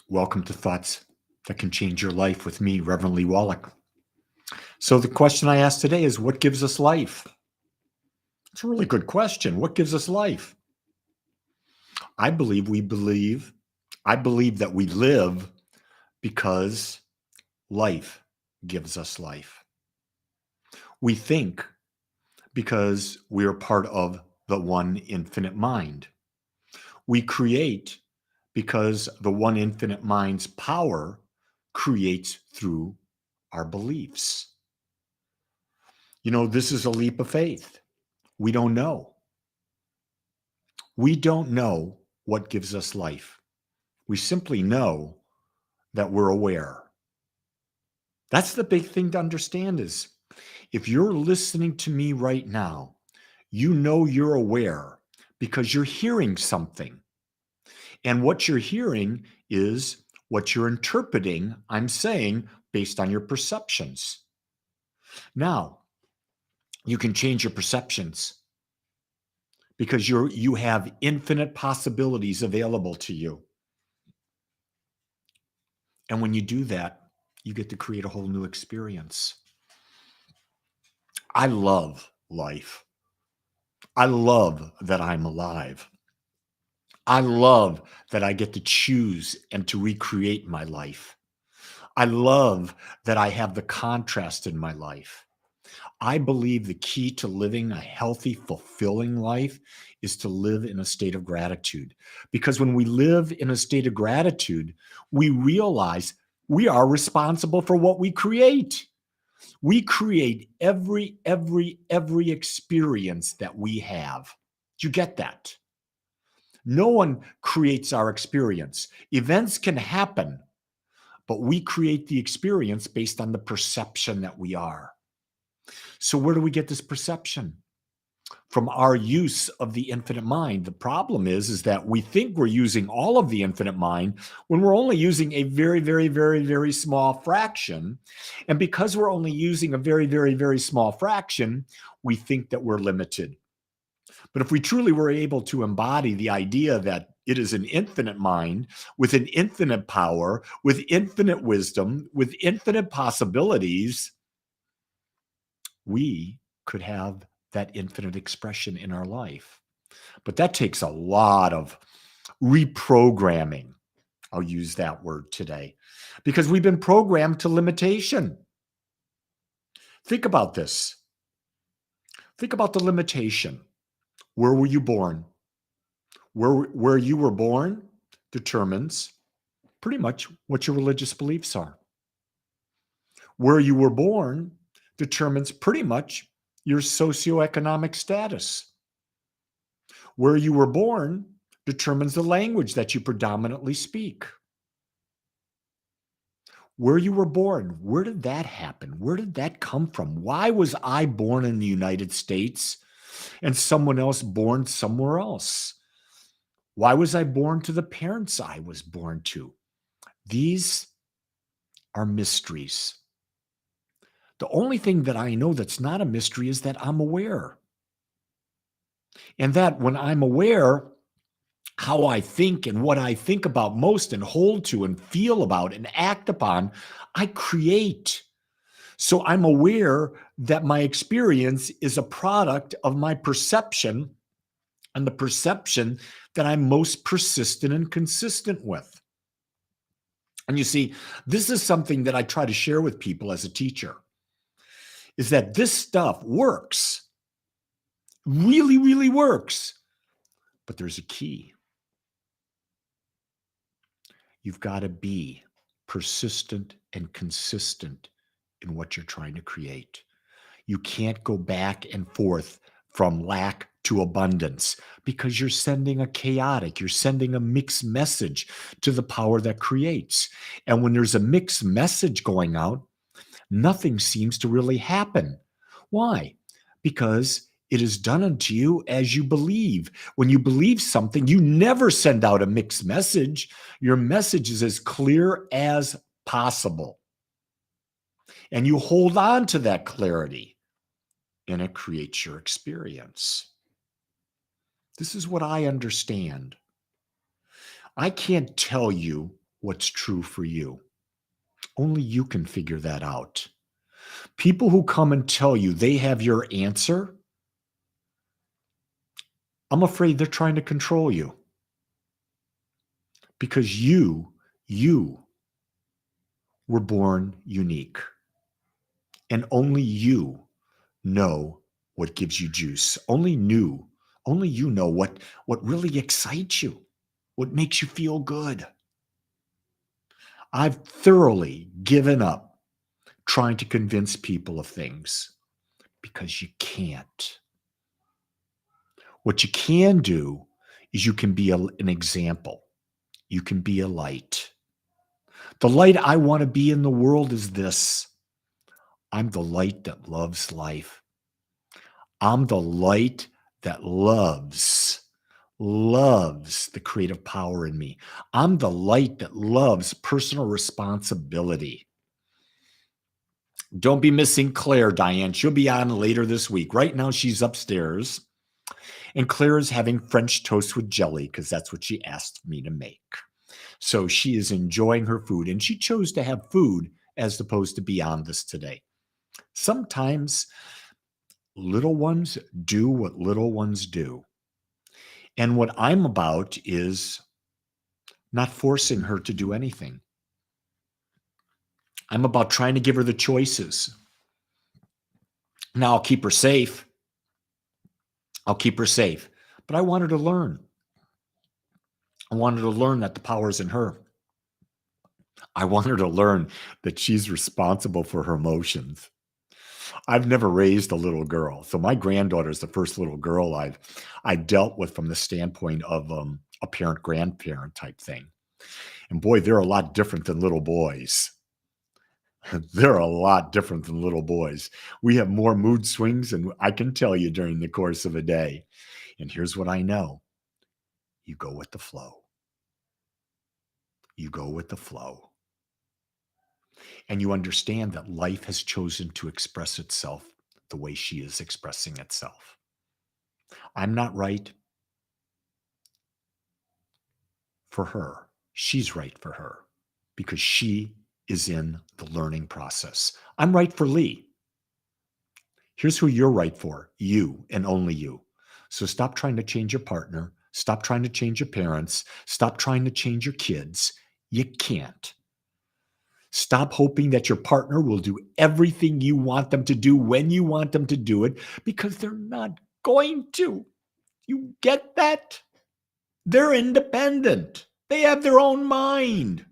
Welcome to Thoughts That Can Change Your Life with me, Reverend Lee Wallach. So, the question I asked today is what gives us life? It's a really good question. What gives us life? I believe I believe that we live because life gives us life. We think because we are part of the one infinite mind. We create because the one infinite mind's power creates through our beliefs. This is a leap of faith. We don't know. We don't know what gives us life. We simply know that we're aware. That's the big thing to understand is if you're listening to me right now, you know you're aware because you're hearing something. And what you're hearing is what you're interpreting, I'm saying, based on your perceptions. Now, you can change your perceptions because you have infinite possibilities available to you. And when you do that, you get to create a whole new experience. I love life. I love that I'm alive. I love that I get to choose and to recreate my life. I love that I have the contrast in my life. I believe the key to living a healthy, fulfilling life is to live in a state of gratitude. Because when we live in a state of gratitude, we realize we are responsible for what we create. We create every experience that we have. Do you get that? No one creates our experience. Events can happen, but we create the experience based on the perception that we are. So where do we get this perception? From our use of the infinite mind. The problem is that we think we're using all of the infinite mind when we're only using a very small fraction. And because we're only using a very small fraction, we think that we're limited. But if we truly were able to embody the idea that it is an infinite mind with an infinite power, with infinite wisdom, with infinite possibilities, we could have that infinite expression in our life. But that takes a lot of reprogramming. I'll use that word today because we've been programmed to limitation. Think about this. Think about the limitation. Where were you born? Where you were born determines pretty much what your religious beliefs are. Where you were born determines pretty much your socioeconomic status. Where you were born determines the language that you predominantly speak. Where you were born, where did that happen? Where did that come from? Why was I born in the United States and someone else born somewhere else? Why was I born to the parents I was born to? These are mysteries. The only thing that I know that's not a mystery is that I'm aware. And that when I'm aware, how I think and what I think about most and hold to and feel about and act upon, I create. So I'm aware that my experience is a product of my perception and the perception that I'm most persistent and consistent with. And you see, this is something that I try to share with people as a teacher, is that this stuff works, really works. But there's a key. You've got to be persistent and consistent in what you're trying to create. You can't go back and forth from lack to abundance because you're sending you're sending a mixed message to the power that creates. And when there's a mixed message going out, nothing seems to really happen. Why? Because it is done unto you as you believe. When you believe something, you never send out a mixed message. Your message is as clear as possible. And you hold on to that clarity, and it creates your experience. This is what I understand. I can't tell you what's true for you. Only you can figure that out. People who come and tell you they have your answer, I'm afraid they're trying to control you because you were born unique and only you know what gives you juice. Only you know what really excites you, what makes you feel good. I've thoroughly given up trying to convince people of things because you can't. What you can do is you can be an example. You can be a light. The light I want to be in the world is this. I'm the light that loves life. I'm the light that loves the creative power in me. I'm the light that loves personal responsibility. Don't be missing Claire, Diane. She'll be on later this week. Right now, she's upstairs, and Claire is having French toast with jelly because that's what she asked me to make. So she is enjoying her food, and she chose to have food as opposed to be on this today. Sometimes little ones do what little ones do. And what I'm about is not forcing her to do anything. I'm about trying to give her the choices. Now, I'll keep her safe. But I want her to learn. I want her to learn that the power is in her. I want her to learn that she's responsible for her emotions. I've never raised a little girl. So my granddaughter is the first little girl I've dealt with from the standpoint of a parent-grandparent type thing. And boy, they're a lot different than little boys. They're a lot different than little boys. We have more mood swings than I can tell you during the course of a day. And here's what I know. You go with the flow. You go with the flow. And you understand that life has chosen to express itself the way she is expressing itself. I'm not right for her. She's right for her because she is in the learning process. I'm right for Lee. Here's who you're right for, you and only you. So stop trying to change your partner. Stop trying to change your parents. Stop trying to change your kids. You can't. Stop hoping that your partner will do everything you want them to do when you want them to do it because they're not going to. You get that? They're independent. They have their own mind.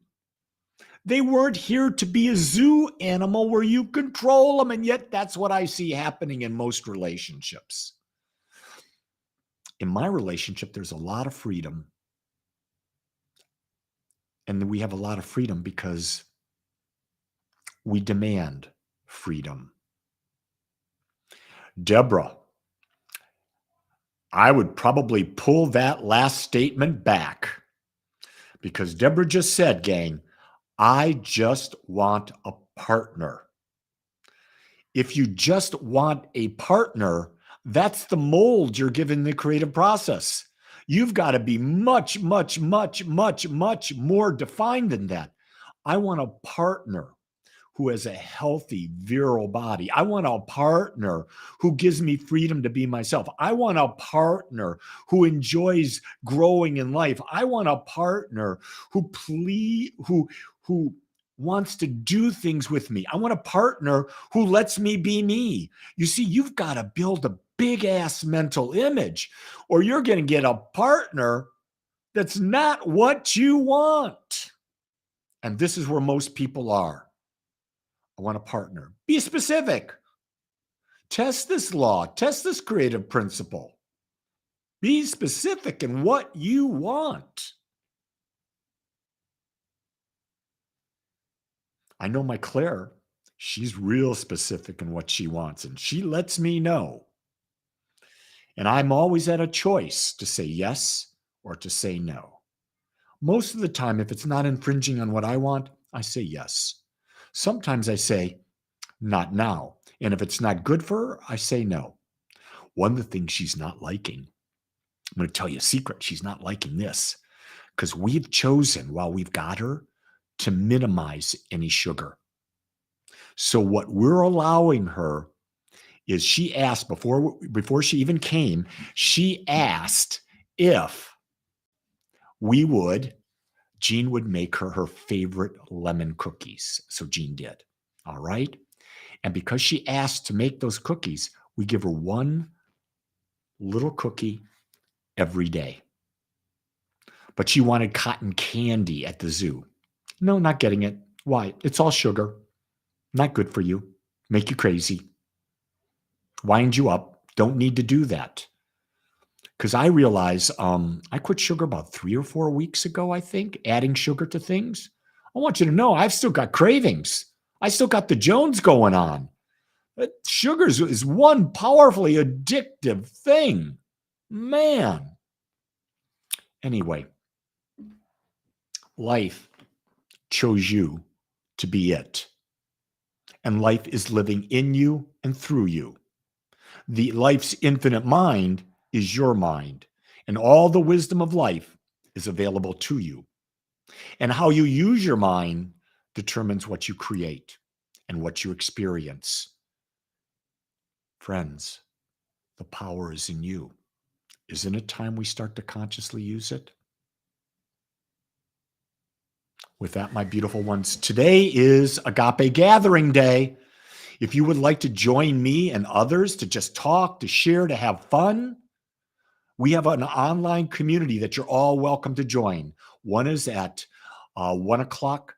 They weren't here to be a zoo animal where you control them, and yet that's what I see happening in most relationships. In my relationship, there's a lot of freedom. And we have a lot of freedom because we demand freedom. Deborah, I would probably pull that last statement back because Deborah just said, gang, I just want a partner. If you just want a partner, that's the mold you're given the creative process. You've got to be much, much, much, much, much more defined than that. I want a partner who has a healthy, virile body. I want a partner who gives me freedom to be myself. I want a partner who enjoys growing in life. I want a partner who wants to do things with me. I want a partner who lets me be me. You see, you've got to build a big ass mental image, or you're going to get a partner that's not what you want. And this is where most people are. I want a partner. Be specific. Test this law. Test this creative principle. Be specific in what you want. I know my Claire, she's real specific in what she wants, and she lets me know. And I'm always at a choice to say yes or to say no. Most of the time, if it's not infringing on what I want, I say yes. Sometimes I say, not now. And if it's not good for her, I say no. One of the things she's not liking, I'm going to tell you a secret. She's not liking this because we've chosen while we've got her to minimize any sugar. So what we're allowing her is she asked before she even came, she asked if we would Jean would make her favorite lemon cookies. So Jean did. All right. And because she asked to make those cookies, we give her one little cookie every day. But she wanted cotton candy at the zoo. No, not getting it. Why? It's all sugar. Not good for you. Make you crazy. Wind you up. Don't need to do that. Because I realize I quit sugar about 3 or 4 weeks ago, I think, adding sugar to things. I want you to know I've still got cravings. I still got the Jones going on. Sugar is one powerfully addictive thing. Man. Anyway, life chose you to be it. And life is living in you and through you. The life's infinite mind is your mind, and all the wisdom of life is available to you. And how you use your mind determines what you create and what you experience. Friends, the power is in you. Isn't it time we start to consciously use it? With that, my beautiful ones, today is Agape Gathering Day. If you would like to join me and others to just talk, to share, to have fun, we have an online community that you're all welcome to join. One is at 1 o'clock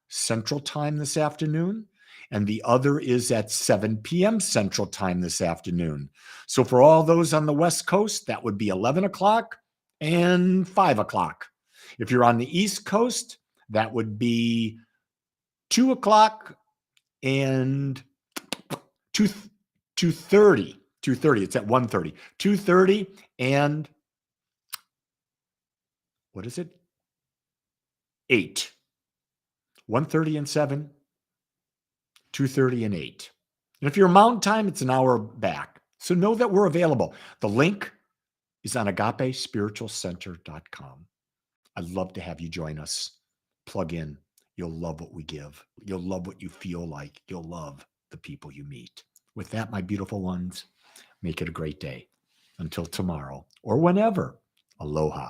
Central Time this afternoon, and the other is at 7 p.m. Central Time this afternoon. So for all those on the West Coast, that would be 11 o'clock and 5 o'clock. If you're on the East Coast, that would be 2 o'clock and 2:30. 2:30. It's at 1:30. 2:30 and what is it? 8. 1:30 and 7. 2:30 and 8. And if you're Mountain Time, it's an hour back. So know that we're available. The link is on agapespiritualcenter.com. I'd love to have you join us. Plug in. You'll love what we give. You'll love what you feel like. You'll love the people you meet. With that, my beautiful ones, make it a great day. Until tomorrow or whenever. Aloha.